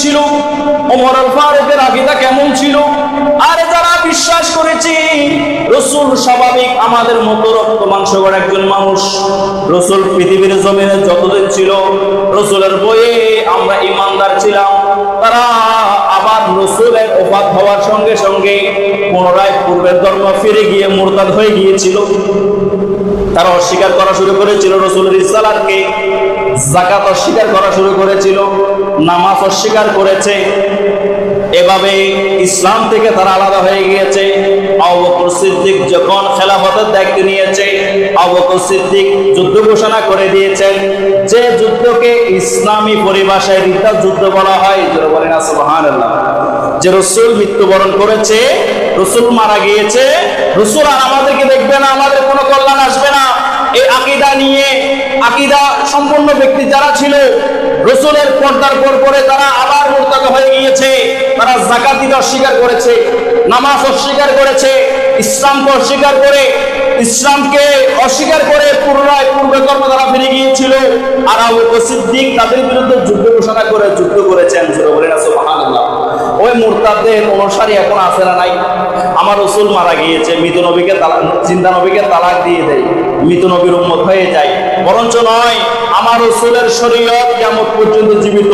ছিল? ওমর আল ফারুকের আকীদা কেমন ছিল? আর যারা বিশ্বাস করেছি রাসূল স্বাভাবিক আমাদের মতো রক্ত মাংস গড়া একজন মানুষ, রাসূল পৃথিবীর জমিনে যতদিন ছিল রাসূলের বইয়ে আমরা ঈমানদার ছিলাম, তারা আবার রাসূলের ওফাত হওয়ার সঙ্গে সঙ্গে পুনরায় পূর্বের ধর্ম ফিরে গিয়ে মুরতাদ হয়ে গিয়েছিল। তারা অস্বীকার করা শুরু করেছিল রাসূলের রিসালাতকে, যাকাত অস্বীকার করা শুরু করেছিল, নামাজ অস্বীকার করেছে। এভাবে ইসলাম থেকে তারা আলাদা হয়ে গিয়েছে। আবু বকর সিদ্দিক যখন খেলাফতের দায়িত্ব নিয়েছে, আবু বকর সিদ্দিক যুদ্ধ ঘোষণা করে দিয়েছেন, যে যুদ্ধকে ইসলামী পরিভাষায় রিদ্দাত যুদ্ধ বলা হয়। যারা বলেন না সুবহানাল্লাহ। যে রাসূল মৃত্যুবরণ করেছে, রাসূল মারা গিয়েছে, রাসূল আর আমাদেরকে দেখবে না, আমাদের কোনো কল্যাণ আসবে না, এই আকীদা নিয়ে আকীদা সম্পন্ন ব্যক্তি যারা ছিল রাসূলের পর্দার পর পরে তারা আবার মুরতাদ হয়ে গিয়েছে। তারা যাকাত দিতে অস্বীকার করেছে, নামাজ অস্বীকার করেছে, ইসলামকে অস্বীকার করে পুনরায় পূর্বের ধর্ম তারা ফিরে গিয়েছিল। আর আবু বকর সিদ্দিক তাদের বিরুদ্ধে যুদ্ধ ঘোষণা করে যুদ্ধ করেছেন। সুবহানাল্লাহ। ওই মুরতাদদের অনুসারী এখন আছে না নাই? আমার রাসূল মারা গিয়েছে, মৃত নবীকে তালাক, জিন্দা নবীকে তালাক দিয়ে দেয়, মৃত নবীর উম্মত হয়ে যায়। বরঞ্চ নয়, আমার রাসূলের শরীয়ত কিয়ামত পর্যন্ত জীবিত।